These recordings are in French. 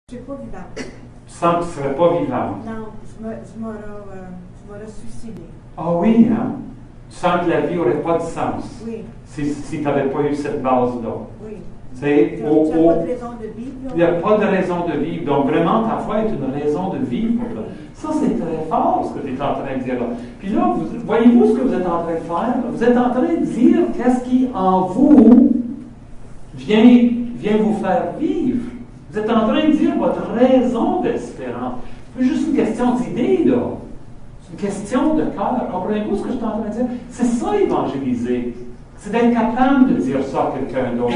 Je ne suis pas vivante. Tu sens que tu ne serais pas vivante? Non, je m'aurais suicidé. Ah oui, hein? Tu sens que la vie n'aurait pas de sens. Oui. Si tu n'avais pas eu cette base-là. Oui. Tu sais, Il n'y a pas de raison de vivre. Il n'y a pas de raison de vivre. Donc, vraiment, ta foi est une raison de vivre. Ça, c'est très fort, ce que tu es en train de dire là. Puis là, voyez-vous ce que vous êtes en train de faire? Vous êtes en train de dire qu'est-ce qui, en vous, vient vous faire vivre. Vous êtes en train de dire votre raison d'espérance. C'est juste une question d'idée, là. C'est une question de cœur. Comprenez-vous ce que je suis en train de dire? C'est ça, évangéliser. C'est d'être capable de dire ça à quelqu'un d'autre.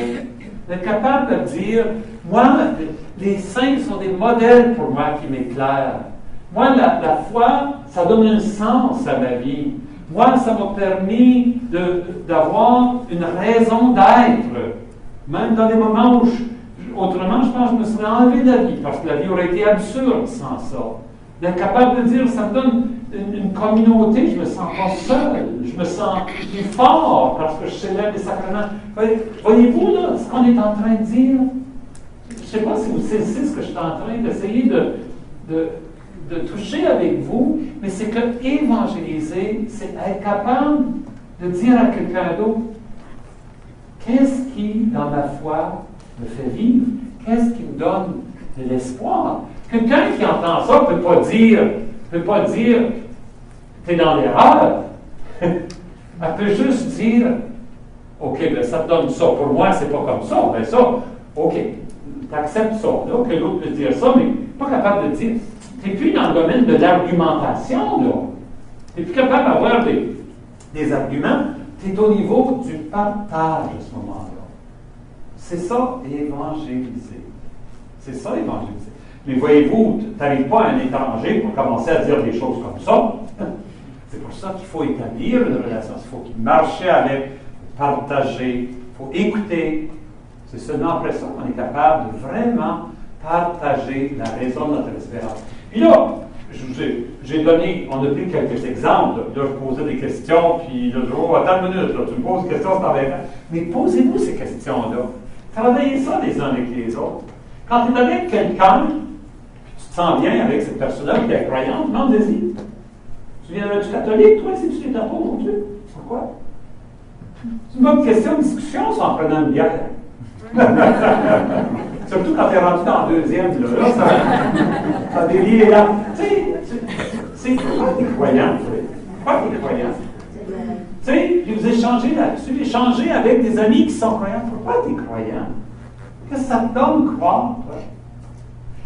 D'être capable de dire, moi, les saints sont des modèles pour moi qui m'éclairent. Moi, la foi, ça donne un sens à ma vie. Moi, ça m'a permis d'avoir une raison d'être. Même dans des moments où, autrement, je pense que je me serais enlevé de la vie, parce que la vie aurait été absurde sans ça. D'être capable de dire, ça me donne une communauté, je ne me sens pas seul, je me sens plus fort parce que je célèbre les sacrements. Voyez-vous, là, ce qu'on est en train de dire? Je ne sais pas si vous saisissez ce que je suis en train d'essayer de toucher avec vous, mais c'est que évangéliser, c'est être capable de dire à quelqu'un d'autre, qu'est-ce qui, dans ma foi, me fait vivre? Qu'est-ce qui me donne de l'espoir? Quelqu'un qui entend ça ne peut pas dire, t'es dans l'erreur. Elle peut juste dire, OK, ben ça te donne ça. Pour moi, c'est pas comme ça. Ben ça, OK, tu acceptes ça. Là, que l'autre peut dire ça, mais pas capable de dire. Tu n'es plus dans le domaine de l'argumentation, là. Tu n'es plus capable d'avoir des arguments. Tu es au niveau du partage à ce moment-là. C'est ça, évangéliser. C'est ça, évangéliser. Mais voyez-vous, tu n'arrives pas à un étranger pour commencer à dire des choses comme ça. C'est pour ça qu'il faut établir une relation. Il faut qu'il marche avec, partager, il faut écouter. C'est seulement après ça qu'on est capable de vraiment partager la raison de notre espérance. Puis là, j'ai donné, on a pris quelques exemples. Là, je posais des questions, puis là, attends une minute, là, tu me poses une question, c'est en même temps. Mais posez-vous ces questions-là. Travaillez ça les uns avec les autres. Quand tu es avec quelqu'un, tu te sens bien avec cette personne-là qui est croyante, demande-y. Tu viens-tu catholique, toi, si tu n'es pas aujourd'hui? Pourquoi? C'est une bonne question de discussion, ça, en prenant une bière. Surtout quand tu es rendu dans le deuxième, là ça délie là. Tu sais, c'est pourquoi tu es croyant, pourquoi tu es croyant? Tu sais, puis vous échangez là-dessus, échangez avec des amis qui sont croyants. Pourquoi tu es croyant? Qu'est-ce que ça te donne croire, toi?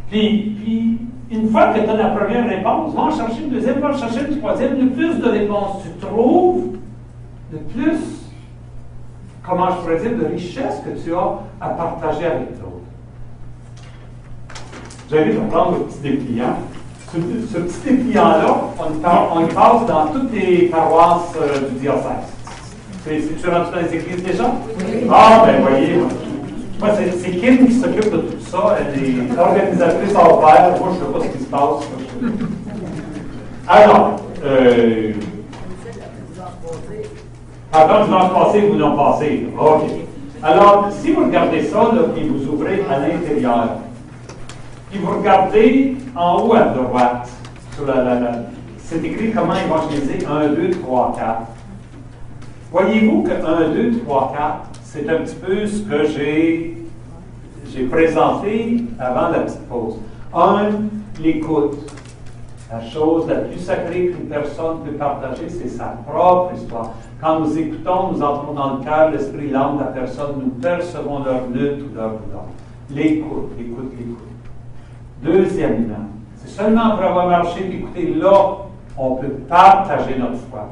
Puis, une fois que tu as la première réponse, va en chercher une deuxième, va en chercher une troisième. Le plus de réponses tu trouves, le plus, comment je pourrais dire, de richesse que tu as à partager avec l'autre. J'invite à prendre le petit dépliant. Ce petit dépliant-là, on le passe dans toutes les paroisses du diocèse. Tu rentres dans les églises déjà? Oui. Ah, ben voyez, moi, c'est Kim qui s'occupe de tout ça. Elle est organisatrice hors pair. Moi, je ne sais pas ce qui se passe. Alors, pardon, je lance passer, vous l'en passez. OK. Alors, si vous regardez ça, là, puis vous ouvrez à l'intérieur, puis vous regardez en haut à droite, sur c'est écrit comment évangéliser 1, 2, 3, 4. Voyez-vous que 1, 2, 3, 4, c'est un petit peu ce que j'ai présenté avant la petite pause. 1, l'écoute. La chose la plus sacrée qu'une personne peut partager, c'est sa propre histoire. Quand nous écoutons, nous entrons dans le cœur, l'esprit, l'âme de la personne, nous percevons leur lutte ou leur douleur. L'écoute, l'écoute, l'écoute. Deuxièmement, c'est seulement après avoir marché et écouté, là, on peut partager notre foi.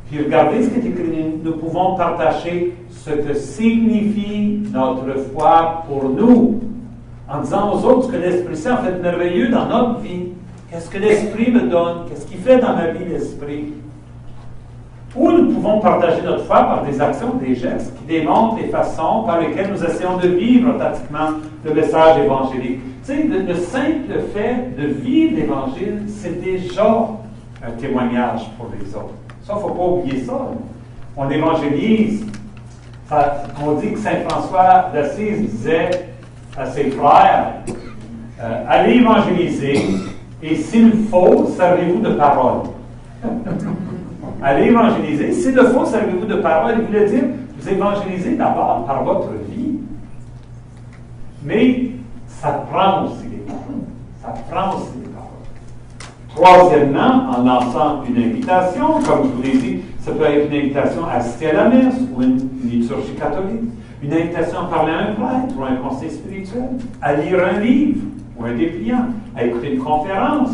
Puis regardez ce qui est écrit, nous pouvons partager ce que signifie notre foi pour nous, en disant aux autres ce que l'Esprit Saint a fait merveilleux dans notre vie. Qu'est-ce que l'Esprit me donne? Qu'est-ce qu'il fait dans ma vie, l'Esprit? Ou nous pouvons partager notre foi par des actions, des gestes qui démontrent les façons par lesquelles nous essayons de vivre authentiquement le message évangélique. Tu sais, le simple fait de vivre l'Évangile, c'est déjà un témoignage pour les autres. Ça, il ne faut pas oublier ça. On évangélise. On dit que Saint François d'Assise disait à ses frères, allez évangéliser et s'il faut, servez-vous de parole. Allez évangéliser, s'il le faut, servez-vous de parole. Il voulait dire, vous évangélisez d'abord par votre vie. Mais ça prend aussi les paroles. Ça prend aussi les paroles. Troisièmement, en lançant une invitation, comme je vous l'ai dit, ça peut être une invitation à assister à la messe ou une liturgie catholique, une invitation à parler à un prêtre ou à un conseiller spirituel, à lire un livre ou un dépliant, à écouter une conférence,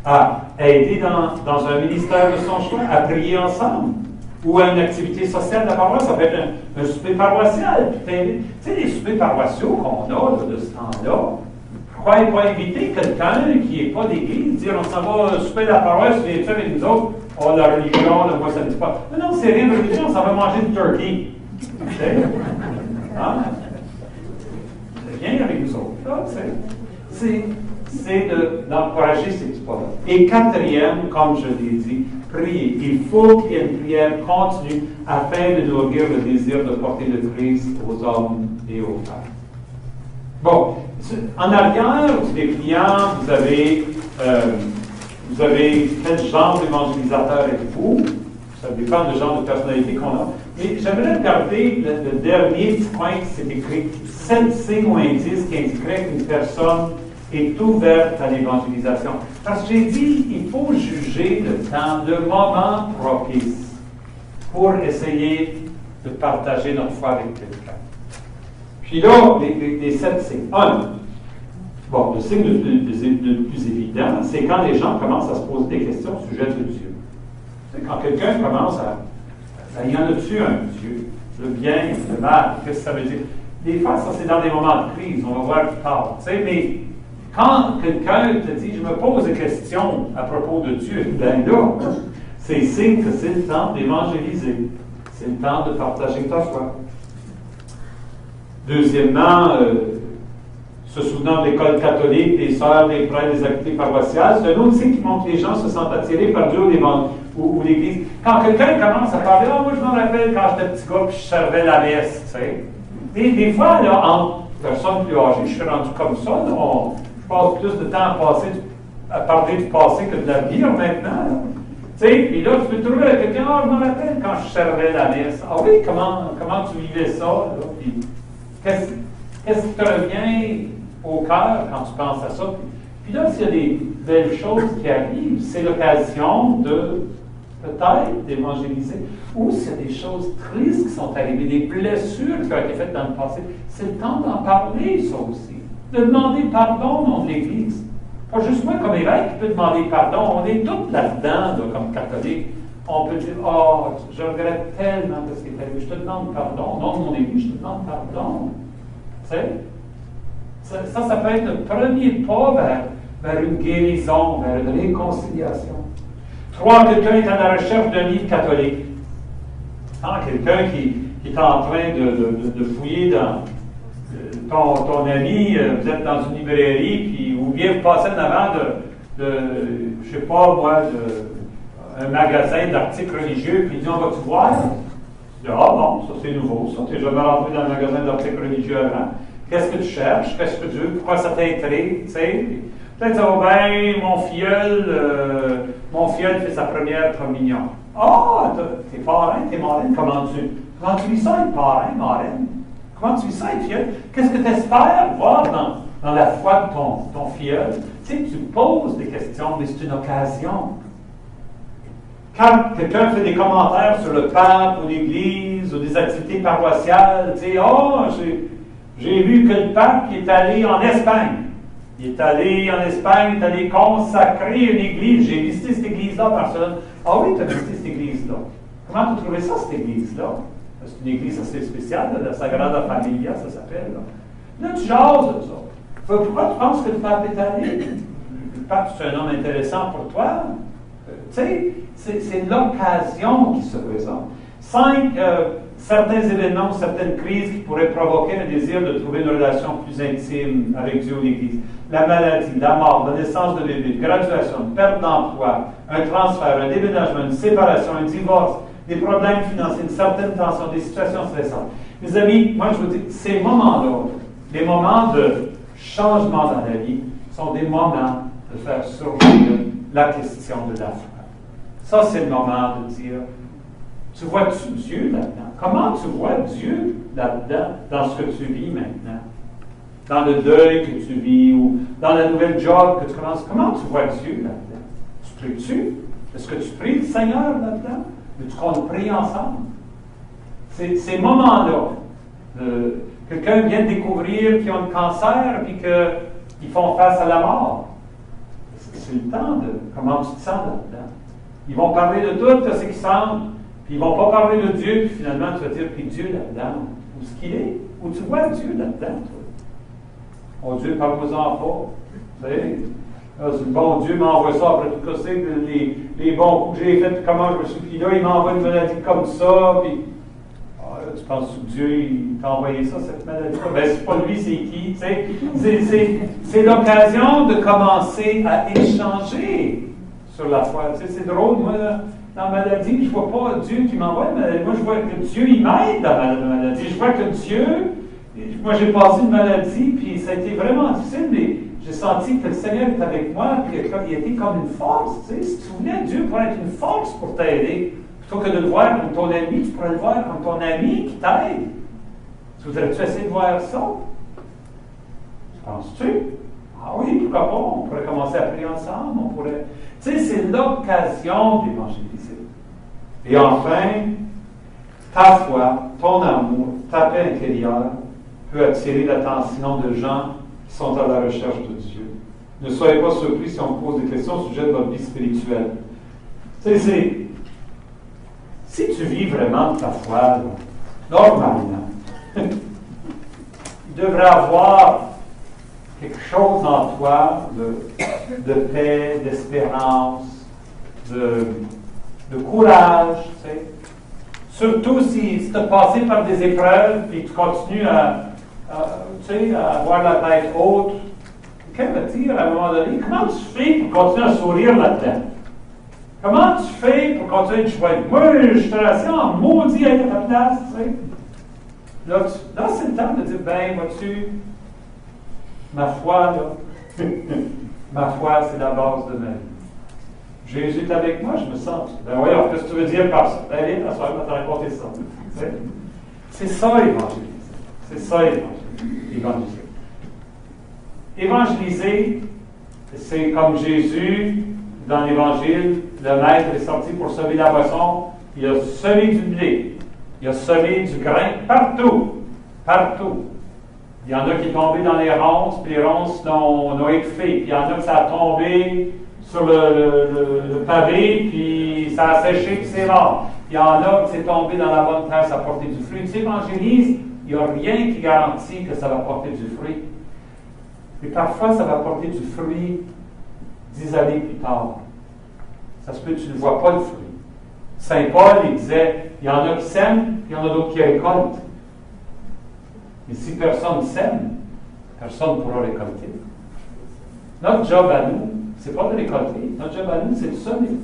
à aider dans un ministère de son choix, à prier ensemble, ou à une activité sociale de la paroisse. Ça peut être un souper paroissial. Tu sais, les soupers paroissiaux qu'on a là, de ce temps-là, pourquoi ne pas inviter quelqu'un qui n'est pas d'église, dire on s'en va souper de la paroisse, viens-tu avec nous autres? Oh, la religion, là, moi, ça ne dit pas. Mais non, c'est rien de religion, on s'en va manger du turkey. Tu sais? Hein? Viens avec nous autres. Là, c'est d'encourager ces petits-là. Et quatrième, comme je l'ai dit, prier. Il faut qu'il y ait une prière continue afin de nourrir le désir de porter le Christ aux hommes et aux femmes. Bon, en arrière du dépliant, vous avez quel genre d'évangélisateur êtes-vous? Ça dépend du genre de personnalité qu'on a. Mais j'aimerais regarder le dernier petit point qui s'est écrit, 7 signes ou indices qui indiqueraient qu'une personne est ouverte à l'évangélisation. Parce que j'ai dit, il faut juger le temps, le moment propice pour essayer de partager notre foi avec quelqu'un. Puis là, les 7 signes. Bon, le signe le plus évident, c'est quand les gens commencent à se poser des questions au sujet de Dieu. C'est quand quelqu'un commence à... Il y en a-tu un Dieu? Le bien, le mal, qu'est-ce que ça veut dire? Des fois, ça c'est dans des moments de crise, on va voir plus tard. Tu sais, mais quand quelqu'un te dit, je me pose des questions à propos de Dieu, ben là, c'est signe que c'est le temps d'évangéliser. C'est le temps de partager ta foi. Deuxièmement, se souvenant de l'école catholique, des sœurs, des prêtres, des activités paroissiales, c'est un autre signe qui montre que les gens se sentent attirés par Dieu ou l'Église. Quand quelqu'un commence à parler, moi je me rappelle quand j'étais petit gars, puis je servais la messe, tu sais. Et des fois, là, entre personnes plus âgées, je suis rendu comme ça, là, je passe plus de temps à parler du passé que de l'avenir maintenant. Tu sais, puis là, tu peux trouver quelqu'un, je me rappelle quand je servais la messe. Ah oui, comment tu vivais ça, là? Puis, qu'est-ce qui te revient au cœur quand tu penses à ça? Puis là, s'il y a des belles choses qui arrivent, c'est l'occasion de peut-être d'évangéliser. Ou s'il y a des choses tristes qui sont arrivées, des blessures qui ont été faites dans le passé, c'est le temps d'en parler, ça aussi. De demander pardon au nom de l'Église. Pas juste moi comme évêque qui peut demander pardon. On est tous là-dedans, là, comme catholiques. On peut dire, oh, je regrette tellement de ce qui est arrivé. Je te demande pardon. Au nom de mon Église, je te demande pardon. Tu sais? Ça peut être le premier pas vers une guérison, vers une réconciliation. 3, quelqu'un est à la recherche d'un livre catholique. Quelqu'un qui est en train de fouiller dans ton ami, vous êtes dans une librairie, ou bien vous passez en avant je ne sais pas moi, un magasin d'articles religieux, puis il dit, on va-tu voir? Je dis, ah bon, ça c'est nouveau, ça, tu n'es jamais rentré dans le magasin d'articles religieux avant. Qu'est-ce que tu cherches? Qu'est-ce que tu veux? Pourquoi ça t'intrigue? Tu sais? Peut-être ça va bien, mon filleul fait sa première communion. Ah, t'es parrain, t'es marraine, comment tu vis ça, être parrain, marraine? Comment tu vis ça, être filleul? Qu'est-ce que tu espères voir dans la foi de ton filleul? Tu sais, tu poses des questions, mais c'est une occasion. Quand quelqu'un fait des commentaires sur le pape ou l'Église ou des activités paroissiales, tu sais, j'ai vu que le pape est allé en Espagne. Il est allé en Espagne, il est allé consacrer une église. J'ai visité cette église-là à Barcelone. Ah oui, tu as visité cette église-là. Comment tu as trouvé ça, cette église-là? C'est une église assez spéciale, la Sagrada Familia, ça s'appelle. Là, tu jases de ça. Pourquoi tu penses que le pape est allé? Le pape, c'est un homme intéressant pour toi. Tu sais, c'est l'occasion qui se présente. 5, certains événements, certaines crises qui pourraient provoquer le désir de trouver une relation plus intime avec Dieu ou l'Église. La maladie, la mort, la naissance de bébé, une graduation, une perte d'emploi, un transfert, un déménagement, une séparation, un divorce, des problèmes financiers, une certaine tension, des situations stressantes. Mes amis, moi je vous dis, ces moments-là, les moments de changements dans la vie sont des moments de faire surgir la question de la foi. Ça, c'est le moment de dire, tu vois-tu Dieu là-dedans? Comment tu vois Dieu là-dedans, dans ce que tu vis maintenant? Dans le deuil que tu vis ou dans la nouvelle job que tu commences, comment tu vois Dieu là-dedans? Tu pries-tu? Est-ce que tu pries le Seigneur là-dedans? Veux-tu qu'on prie ensemble? Ces moments-là, quelqu'un vient de découvrir qu'ils ont le cancer et qu'ils font face à la mort. C'est le temps de comment tu te sens là-dedans. Ils vont parler de tout ce qui semble, puis ils ne vont pas parler de Dieu, puis finalement tu vas dire, puis Dieu là-dedans, où est-ce qu'il est? Où tu vois Dieu là-dedans, toi? Oh Dieu, parle-moi-en pas. Tu sais, c'est le bon Dieu m'envoie ça après tout casser, les bons coups que j'ai faits, comment je me suis. Puis là, il m'envoie une maladie comme ça, puis. Tu penses que Dieu il t'a envoyé ça, cette maladie-là? Ben, c'est pas lui, c'est qui? C'est l'occasion de commencer à échanger sur la foi. C'est drôle, moi, là, dans la maladie, je ne vois pas Dieu qui m'envoie une maladie. Moi, je vois que Dieu, il m'aide dans la maladie. Je vois que Dieu, moi, j'ai passé une maladie, puis ça a été vraiment difficile, mais j'ai senti que le Seigneur est avec moi, puis il était comme une force. Tu sais, si tu voulais, Dieu pourrait être une force pour t'aider. Plutôt que de le voir comme ton ennemi, tu pourrais le voir comme ton ami qui t'aide. Tu voudrais-tu essayer de voir ça? Penses-tu? Ah oui, pourquoi pas? On pourrait commencer à prier ensemble. On pourrait. Tu sais, c'est l'occasion d'évangéliser. Et enfin, ta foi, ton amour, ta paix intérieure peut attirer l'attention de gens qui sont à la recherche de Dieu. Ne soyez pas surpris si on vous pose des questions au sujet de votre vie spirituelle. Tu sais, si tu vis vraiment de ta foi, là, normalement, il devrait avoir quelque chose en toi de paix, d'espérance, de courage. Tu sais. Surtout si tu as passé par des épreuves et tu continues à avoir la tête haute. Quelqu'un me dit à un moment donné, comment tu fais pour continuer à sourire là-dedans? Comment tu fais pour continuer de jouer? Moi, je suis assis en maudit à ta place, tu sais. Là, c'est le temps de dire, ben, vois-tu, ma foi, là, ma foi, c'est la base de ma vie. Jésus est avec moi, je me sens. Ben voyons, qu'est-ce que tu veux dire par ça? Ben, allez, t'asseoir, je vais te raconter ça. C'est ça, évangéliser. C'est ça, évangéliser. Évangéliser, c'est comme Jésus, dans l'Évangile, le maître est sorti pour semer la moisson. Il a semé du blé. Il a semé du grain partout. Partout. Il y en a qui sont tombés dans les ronces, puis les ronces n'ont étouffé. Puis il y en a que ça a tombé sur le pavé, puis ça a séché, puis c'est mort. Il y en a qui c'est tombé dans la bonne terre, ça a porté du fruit. Tu évangélises, il n'y a rien qui garantit que ça va porter du fruit. Mais parfois, ça va porter du fruit 10 années plus tard. Ça se peut que tu ne vois pas le fruit. Saint Paul, il disait, il y en a qui sèment, il y en a d'autres qui récoltent. Mais si personne sème, personne ne pourra récolter. Notre job à nous, c'est pas de récolter. Notre job à nous, c'est de semer.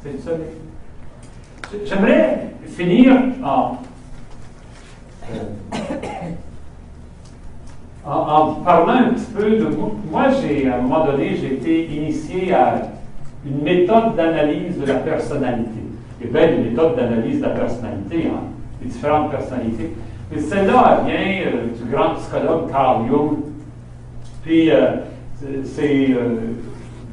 C'est de semer. J'aimerais finir en parlant un petit peu de moi. À un moment donné, j'ai été initié à une méthode d'analyse de la personnalité. Il y a bien des méthodes d'analyse de la personnalité, hein, les différentes personnalités. Mais celle-là, elle vient du grand psychologue Carl Jung. Puis, c'est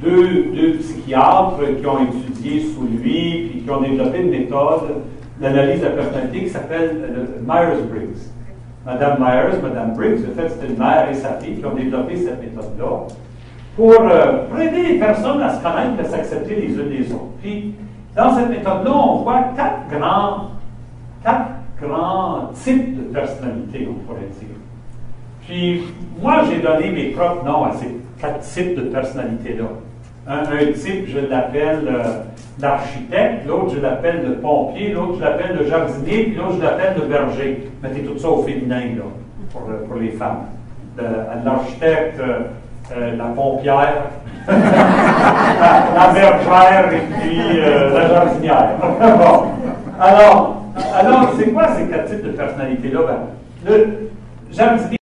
deux psychiatres qui ont étudié sous lui, puis qui ont développé une méthode d'analyse de la personnalité qui s'appelle le Myers-Briggs. Madame Myers, Madame Briggs, en fait, c'était une mère et sa fille qui ont développé cette méthode-là pour aider les personnes à se connaître et à s'accepter les unes les autres. Puis, dans cette méthode-là, on voit quatre grands types de personnalités, on pourrait dire. Puis, moi, j'ai donné mes propres noms à ces 4 types de personnalités-là. Un type, je l'appelle l'architecte, l'autre, je l'appelle le pompier, l'autre, je l'appelle le jardinier, puis l'autre, je l'appelle le berger. Mettez tout ça au féminin, là, pour les femmes. L'architecte, la pompière, la bergère et puis la jardinière. Bon. Alors c'est quoi ces 4 types de personnalités-là? Ben, le jardinier,